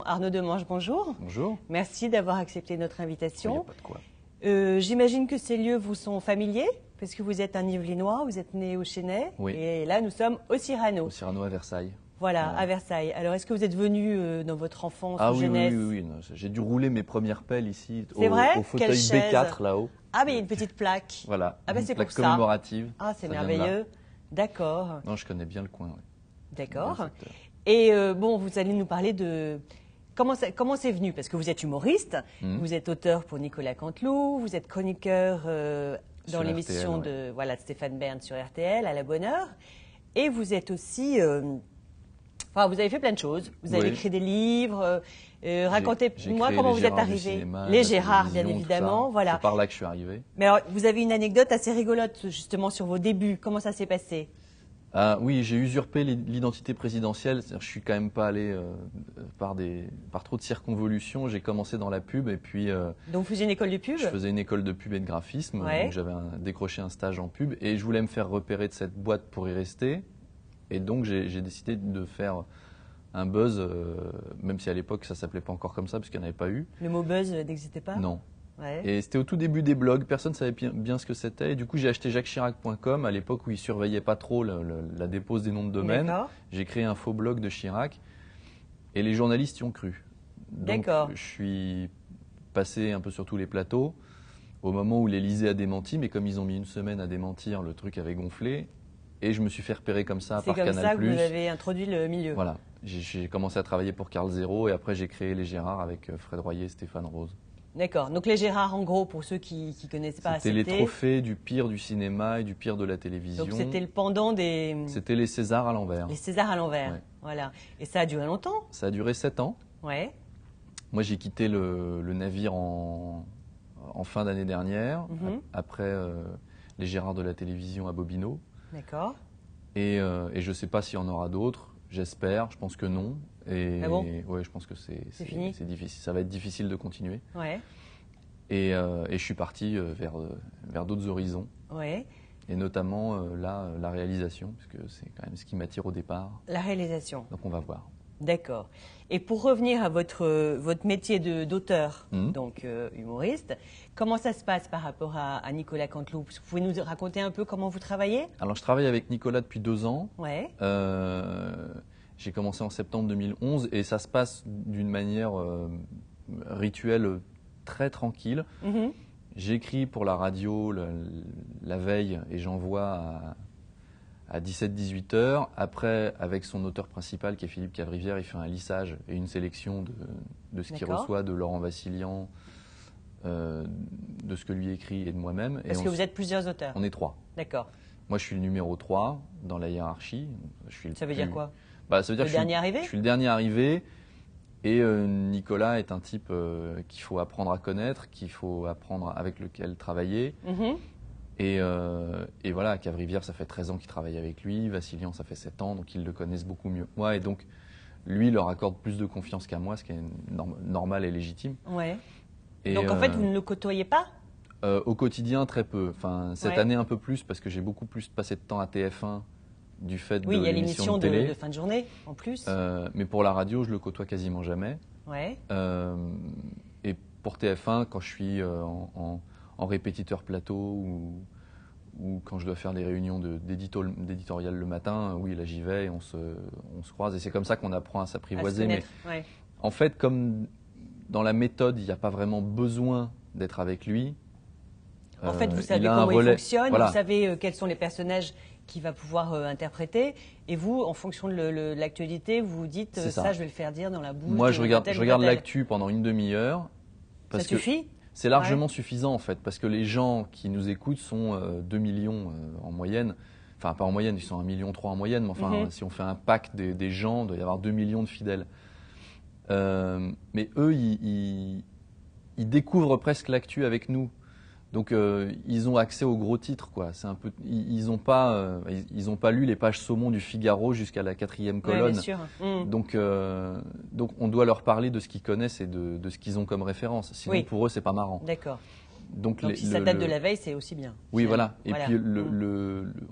Arnaud Demange, bonjour. Bonjour. Merci d'avoir accepté notre Il invitation. n'y a pas de quoi. J'imagine que ces lieux vous sont familiers, parce que vous êtes un Yvelinois, vous êtes né au Chesnay, Oui. et là nous sommes au Cyrano. Au Cyrano à Versailles. Voilà, Ouais. à Versailles. Alors est-ce que vous êtes venu dans votre enfance Ah ou oui, jeunesse? oui. Non, j'ai dû rouler mes premières pelles ici, C'est vrai? au fauteuil Quelle chaise? B4 là-haut. Ah, mais il y a une petite plaque. Voilà, Ah ben une c'est plaque pour ça. commémorative. Ah, c'est Ça vient de là. merveilleux. D'accord, Non, je connais bien le coin. Oui. d'accord. Bien le secteur. Et bon, vous allez nous parler de comment c'est venu, parce que vous êtes humoriste, vous êtes auteur pour Nicolas Canteloup, vous êtes chroniqueur dans Sur l'émission RTL, de Stéphane Bern sur RTL à la bonne heure, et vous êtes aussi, enfin, vous avez fait plein de choses. Vous avez Oui. écrit des livres. J'ai Racontez-moi créé comment les vous êtes Gérard du arrivé. cinéma, Les la Gérard, bien télévision, tout évidemment, ça. voilà. C'est par là que je suis arrivé. Mais alors, vous avez une anecdote assez rigolote justement sur vos débuts. Comment ça s'est passé? Ah oui, j'ai usurpé l'identité présidentielle. C'est-à-dire, je suis quand même pas allé par trop de circonvolutions. J'ai commencé dans la pub et puis Donc, vous faisiez une école de pub? je faisais une école de pub et de graphisme. Ouais. Donc j'avais décroché un stage en pub et je voulais me faire repérer de cette boîte pour y rester. Et donc j'ai décidé de faire un buzz, même si à l'époque ça s'appelait pas encore comme ça parce qu'il n'y en avait pas eu. Le mot buzz n'existait pas? Non. Ouais. Et c'était au tout début des blogs, personne ne savait bien ce que c'était. Et du coup, j'ai acheté jacqueschirac.com à l'époque où ils surveillaient pas trop la dépose des noms de domaine. D'accord. J'ai créé un faux blog de Chirac et les journalistes y ont cru. Donc, D'accord. je suis passé un peu sur tous les plateaux au moment où l'Élysée a démenti, mais comme ils ont mis une semaine à démentir, le truc avait gonflé et je me suis fait repérer comme ça C'est par comme Canal+. ça que vous avez introduit le milieu. Voilà. J'ai commencé à travailler pour Carl Zero et après j'ai créé les Gérard avec Fred Royer et Stéphane Rose. D'accord. Donc, les Gérard, en gros, pour ceux qui ne connaissent pas, C'était les trophées du pire du cinéma et du pire de la télévision. Donc, c'était le pendant des C'était les Césars à l'envers. les Césars à l'envers. Ouais. Voilà. Et ça a duré longtemps? Ça a duré 7 ans. Ouais. Moi, j'ai quitté le navire en fin d'année dernière, après les Gérards de la télévision à Bobino. D'accord. Et je ne sais pas s'il y en aura d'autres. J'espère. Je pense que non. Et Ah bon? ouais, je pense que c'est fini? difficile. Ça va être difficile de continuer. Ouais. Et je suis parti vers d'autres horizons. Ouais. Et notamment la réalisation, parce que c'est quand même ce qui m'attire au départ. La réalisation. Donc on va voir. D'accord. Et pour revenir à votre métier d'auteur, Mhm. donc humoriste, comment ça se passe par rapport à Nicolas Canteloup? Vous pouvez nous raconter un peu comment vous travaillez? Alors je travaille avec Nicolas depuis 2 ans. Ouais. J'ai commencé en septembre 2011 et ça se passe d'une manière rituelle très tranquille. Mhm. J'écris pour la radio la veille et j'envoie à 17-18 heures. Après, avec son auteur principal qui est Philippe Cavrivière, il fait un lissage et une sélection de ce qu'il D'accord. reçoit de Laurent Vassilian, de ce que lui écrit et de moi-même. Parce que vous êtes plusieurs auteurs. On est 3. D'accord. Moi, je suis le numéro 3 dans la hiérarchie. Je suis Ça veut dire quoi? Ça veut dire Le que dernier arrivé? je suis le dernier arrivé. Et Nicolas est un type qu'il faut apprendre à connaître, qu'il faut apprendre avec lequel travailler. Mhm. Et voilà, Cavrivière, ça fait 13 ans qu'il travaille avec lui. Vassilian, ça fait 7 ans, donc ils le connaissent beaucoup mieux que moi. Et donc, lui, il leur accorde plus de confiance qu'à moi, ce qui est normal et légitime. Ouais. Et, Donc en fait, vous ne le côtoyez pas? au quotidien, très peu. Enfin, cette Ouais. année, un peu plus, parce que j'ai beaucoup plus passé de temps à TF1 du fait Oui, de il y a l'émission l'émission de télé. de fin de journée en plus. Mais pour la radio, je le côtoie quasiment jamais. Ouais. Et pour TF1, quand je suis en répétiteur plateau ou quand je dois faire des réunions d'éditorial le matin, oui, là j'y vais et on se croise. Et c'est comme ça qu'on apprend à À se s'apprivoiser. Mais connaître. Ouais. en fait, comme dans la méthode, il n'y a pas vraiment besoin d'être avec lui. En fait, vous il savez a un comment il relais. fonctionne, Voilà. vous savez quels sont les personnages qu'il va pouvoir interpréter, et vous, en fonction de l'actualité, vous vous dites C'est ça, ça. je vais le faire dire dans la bouche. Moi, je de regarde tel ou tel. l'actu pendant une demi-heure. Ça parce que suffit? C'est largement suffisant en fait, parce que les gens qui nous écoutent sont 2 millions en moyenne. Enfin, pas en moyenne, ils sont 1,3 million en moyenne, mais enfin, si on fait un pack des gens, il doit y avoir 2 millions de fidèles. Mais eux, ils découvrent presque l'actu avec nous. Donc, ils ont accès aux gros titres, quoi. C'est un peu, ils n'ont pas lu les pages saumon du Figaro jusqu'à la 4e Ouais, colonne. bien sûr. Mm. Donc, on doit leur parler de ce qu'ils connaissent et de ce qu'ils ont comme référence. Sinon, Oui. pour eux, c'est pas marrant. D'accord. Donc, Donc si ça date de la veille, c'est aussi bien. Oui, voilà. Et Voilà. puis,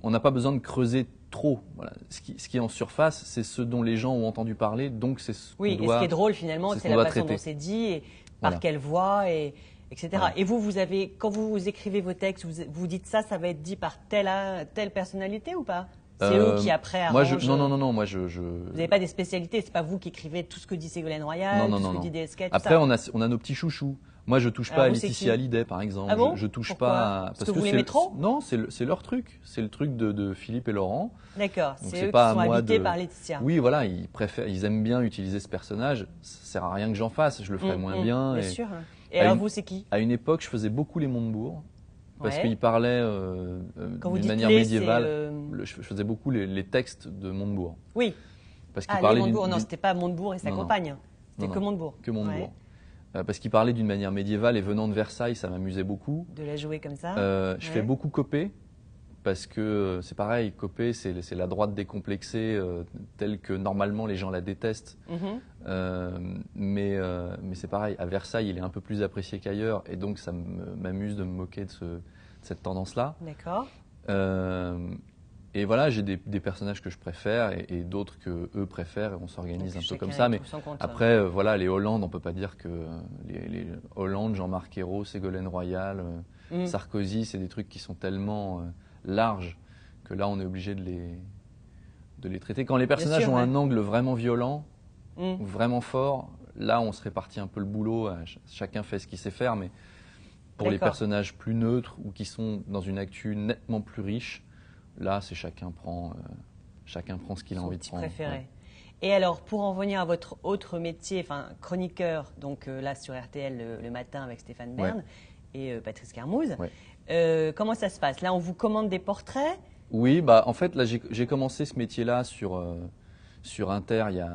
on n'a pas besoin de creuser trop. Voilà. Ce qui est en surface, c'est ce dont les gens ont entendu parler, donc c'est ce qu'on Oui, et ce qui est drôle finalement, c'est la façon dont c'est dit, et par Voilà. quelle voix, etc. Voilà. Et vous avez, quand vous écrivez vos textes, vous dites ça va être dit par telle personnalité ou pas? C'est eux qui après arrangent. Non, moi je. Vous n'avez pas des spécialités, c'est pas vous qui écrivez tout ce que dit Ségolène Royal, tout ce que dit DSK, tout Après, ça. on a nos petits chouchous. Moi, je touche Alors, pas à vous, c'est Laetitia qui Hallyday, par exemple. Ah bon je touche Pourquoi pas Parce que vous l'aimez trop Non, c'est leur truc. C'est le truc de Philippe et Laurent. D'accord, Donc, c'est eux pas qui sont à moi habités de... par Laetitia. Oui, voilà, ils aiment bien utiliser ce personnage. Ça sert à rien que j'en fasse, je le ferais moins bien. Bien sûr. Et alors vous, c'est qui? À une époque, je faisais beaucoup les Montebourg. Parce Ouais. qu'ils parlaient Quand vous d'une dites manière les, médiévale. Je faisais beaucoup les textes de Montebourg. Oui. Parce qu'ils Ah, parlaient les Montebourg, non, c'était pas Montebourg et sa Non, non. compagne. C'était Non, que non. Montebourg. Que Montebourg. Ouais. Parce qu'il parlait d'une manière médiévale et venant de Versailles, ça m'amusait beaucoup. De la jouer comme ça. Je fais beaucoup Copé, parce que c'est pareil, Copé, c'est la droite décomplexée telle que normalement les gens la détestent. Mais c'est pareil, à Versailles, il est un peu plus apprécié qu'ailleurs, et donc ça m'amuse de me moquer de cette tendance-là. D'accord. Et voilà, j'ai des personnages que je préfère et d'autres que eux préfèrent, et on s'organise Donc, un peu comme chacun ça. y Mais trouve son compte. après, voilà, les Hollande, on peut pas dire que les Hollande, Jean-Marc Ayrault, Ségolène Royal, Sarkozy, c'est des trucs qui sont tellement larges que là, on est obligé de les traiter. Quand les personnages sûr, ont ouais. un angle vraiment violent, ou vraiment fort, là, on se répartit un peu le boulot. Chacun fait ce qu'il sait faire, mais pour les D'accord. personnages plus neutres ou qui sont dans une actu nettement plus riche, là, c'est chacun prend ce qu'il a Son envie de petit prendre. préféré. Ouais. Et alors, pour en venir à votre autre métier, enfin chroniqueur, donc là sur RTL le matin avec Stéphane Bern et Patrice Carmouze, comment ça se passe? Là, on vous commande des portraits? Oui, bah en fait, là, j'ai commencé ce métier-là sur Inter il y a.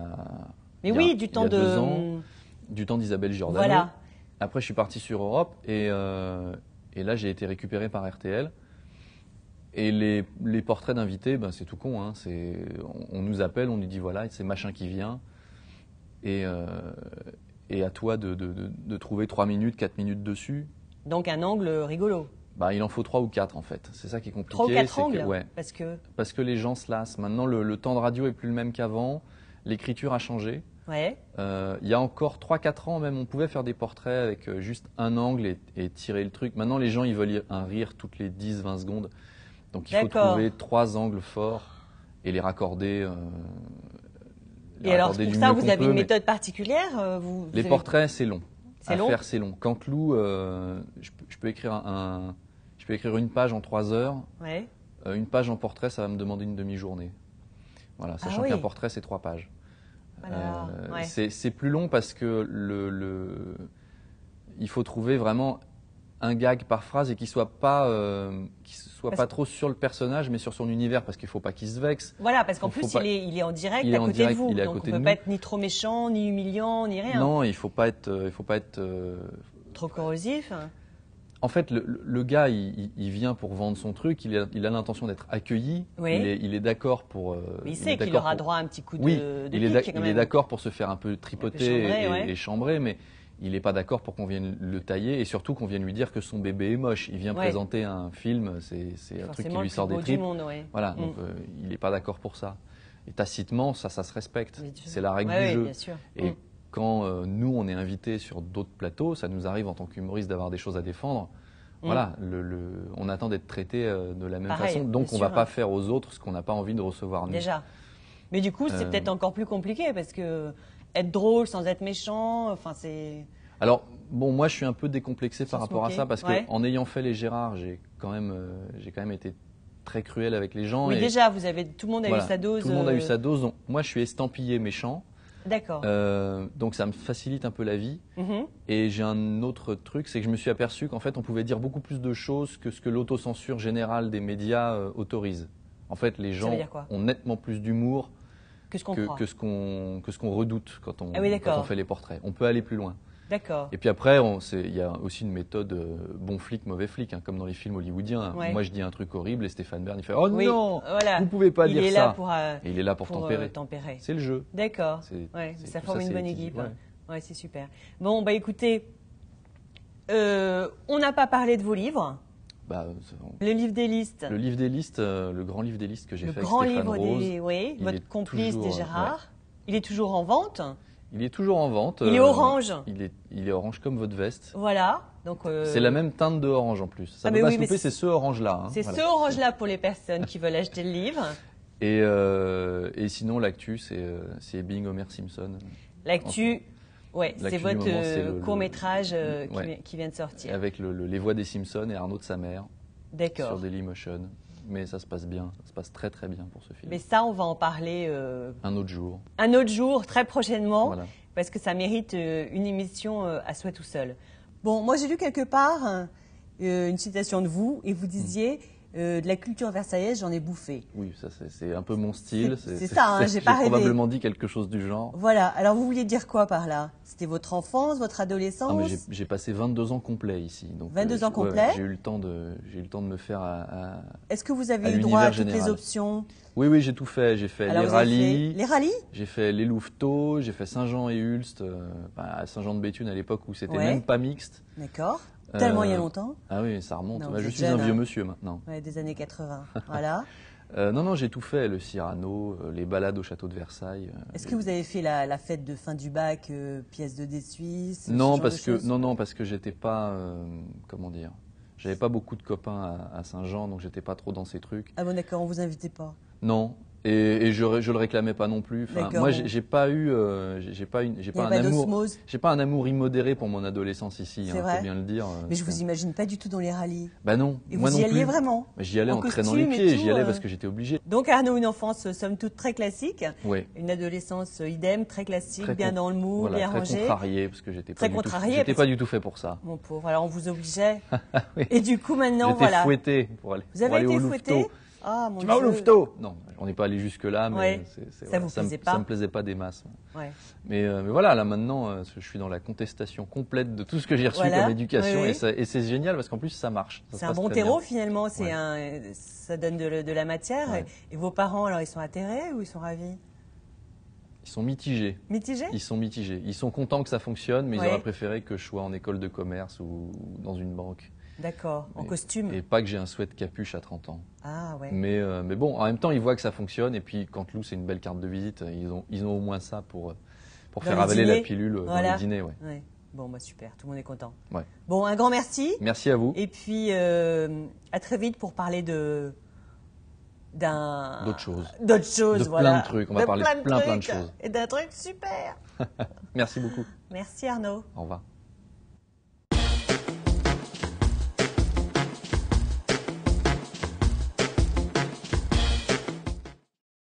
Mais il y a- oui, il du y a temps 2 ans, du temps d'Isabelle Giordano. Voilà. Après, je suis parti sur Europe et là, j'ai été récupéré par RTL. Et les portraits d'invités, ben, c'est tout con. Hein. On nous appelle, on nous dit voilà, c'est machin qui vient. Et à toi de trouver 3 minutes, 4 minutes dessus. Donc un angle rigolo. Bah, il en faut 3 ou 4 en fait. C'est ça qui est compliqué. 3 ou 4 c'est angles? ouais. Parce que les gens se lassent. Maintenant, le temps de radio est plus le même qu'avant. L'écriture a changé. Ouais. Il y a encore 3-4 ans même, on pouvait faire des portraits avec juste un angle et tirer le truc. Maintenant, les gens, ils veulent un rire toutes les 10-20 secondes. Donc, il faut trouver 3 angles forts et les raccorder. Et alors, pour ça, vous avez une méthode particulière Les portraits, c'est long. C'est long. Faire, c'est long. Canteloup, je peux écrire une page en 3 heures. Ouais. Une page en portrait, ça va me demander une demi-journée. Voilà, sachant qu'un portrait, c'est 3 pages. Voilà. Ouais. C'est plus long parce que il faut trouver vraiment un gag par phrase et qui soit pas trop sur le personnage, mais sur son univers, parce qu'il faut pas qu'il se vexe. Voilà, parce qu'en plus, il est en direct à côté de vous. Donc, on ne peut pas être ni trop méchant, ni humiliant, ni rien. Non, il faut pas être trop corrosif. En fait, le gars, il vient pour vendre son truc, il a l'intention d'être accueilli, oui. il est d'accord pour... il sait qu'il aura droit à un petit coup de il est d'accord pour se faire un peu tripoter et chambrer, mais il n'est pas d'accord pour qu'on vienne le tailler et surtout qu'on vienne lui dire que son bébé est moche. Il vient présenter un film, c'est un truc qui lui sort des tripes. Voilà, donc il n'est pas d'accord pour ça. Et tacitement, ça se respecte. C'est la règle du jeu. Bien sûr. Et quand nous, on est invités sur d'autres plateaux, ça nous arrive en tant qu'humoriste d'avoir des choses à défendre. Voilà, on attend d'être traité de la même façon. Donc, on ne va pas faire aux autres ce qu'on n'a pas envie de recevoir nous. Déjà. Mais du coup, c'est peut-être encore plus compliqué parce que être drôle sans être méchant, enfin, c'est... Alors, bon, moi, je suis un peu décomplexé par rapport à ça parce qu'en ayant fait les Gérard, j'ai quand même été très cruel avec les gens. Oui, déjà, tout le monde a eu sa dose. Tout le monde a eu sa dose. Donc, moi, je suis estampillé méchant. D'accord. Donc ça me facilite un peu la vie. Et j'ai un autre truc, c'est que je me suis aperçu qu'en fait on pouvait dire beaucoup plus de choses que ce que l'autocensure générale des médias autorise. En fait, les gens ont nettement plus d'humour que ce qu'on redoute quand on fait les portraits. On peut aller plus loin. D'accord. Et puis après, il y a aussi une méthode bon flic, mauvais flic, hein, comme dans les films hollywoodiens. Ouais. Moi, je dis un truc horrible et Stéphane Bern, il fait « Oh non, vous pouvez pas dire ça !» Et il est là pour tempérer. C'est le jeu. D'accord. Ça forme une bonne équipe. Ouais, c'est super. Bon, bah écoutez, on n'a pas parlé de vos livres. Le livre des listes. Le livre des listes, le grand livre des listes que j'ai fait avec grand Stéphane livre Rose. oui, votre complice toujours, des Gérard. ouais. Il est toujours en vente. Il est toujours en vente. Il est orange. Il est orange comme votre veste. Voilà. Donc c'est la même teinte de orange en plus. Ça ne peut pas se louper, c'est ce orange-là. Hein, c'est ce orange-là pour les personnes qui veulent acheter le livre. Et sinon, l'actu, c'est Being Homer Simpson. L'actu, ouais, c'est votre court-métrage qui vient de sortir. Avec les voix des Simpsons et Arnaud de sa mère. D'accord. Sur Dailymotion. Mais ça se passe bien, ça se passe très très bien pour ce film. Mais ça, on va en parler un autre jour. Un autre jour, très prochainement, voilà. Parce que ça mérite une émission à soi tout seul. Bon, moi j'ai lu quelque part une citation de vous, et vous disiez de la culture versaillaise, j'en ai bouffé. Oui, ça c'est un peu mon style. C'est ça, hein, j'ai pas rêvé. J'ai probablement dit quelque chose du genre. Voilà, alors vous vouliez dire quoi par là? C'était votre enfance, votre adolescence? J'ai passé 22 ans complets ici. Donc, 22 ans complets? J'ai eu le temps de me faire à Est-ce que vous avez eu droit à toutes les options? Oui, j'ai tout fait. J'ai fait les rallyes. Les rallyes? J'ai fait les Louveteaux, j'ai fait Saint-Jean et Ulst, à Saint-Jean-de-Béthune à l'époque où c'était même pas mixte. D'accord. Tellement il y a longtemps. Ah oui, ça remonte. Non, je suis un vieux monsieur maintenant. Ouais, des années 80. Voilà. Non, j'ai tout fait. Le Cyrano, les balades au château de Versailles. Est-ce que vous avez fait la fête de fin du bac, pièce de D Suisse? Non, parce que j'étais pas, comment dire, j'avais pas beaucoup de copains à Saint-Jean, donc j'étais pas trop dans ces trucs. Ah bon, d'accord, on vous invitait pas? Non. Et je le réclamais pas non plus. Enfin, moi, j'ai pas un amour immodéré pour mon adolescence ici. Il faut bien le dire. Mais je vous imagine pas du tout dans les rallyes. Bah non. Et moi vous y alliez vraiment? J'y allais en traînant les pieds. J'y allais parce que j'étais obligé. Donc Arnaud, une enfance somme toute très classique. Oui. Une adolescence idem, très classique, bien dans le mood, bien rangée. Très contrarié parce que j'étais pas du tout fait pour ça. Mon pauvre. Alors on vous obligeait. Oui. Et du coup maintenant voilà. J'étais fouetté pour aller. Vous avez été fouetté? Ah, tu vas au Louveteau? Non, on n'est pas allé jusque-là, mais ça me plaisait pas des masses. Ouais. Mais voilà, là maintenant, je suis dans la contestation complète de tout ce que j'ai reçu comme éducation, et c'est génial parce qu'en plus ça marche. C'est un bon terreau finalement, ça donne de la matière. Ouais. Et vos parents, alors ils sont atterrés ou ils sont ravis? Ils sont mitigés. Mitigés? Ils sont mitigés. Ils sont contents que ça fonctionne, mais ils auraient préféré que je sois en école de commerce ou dans une banque. D'accord, en costume. Et pas que j'ai un sweat capuche à 30 ans. Ah ouais. Mais bon, en même temps, ils voient que ça fonctionne. Et puis, Canteloup, c'est une belle carte de visite. Ils ont au moins ça pour faire avaler la pilule dans le dîner. Ouais. Bon, bah super, tout le monde est content. Ouais. Bon, un grand merci. Merci à vous. Et puis, à très vite pour parler d'autres choses. D'autres choses, voilà. Plein de trucs. On va parler de plein de choses. Et d'un truc super. Merci beaucoup. Merci Arnaud. Au revoir.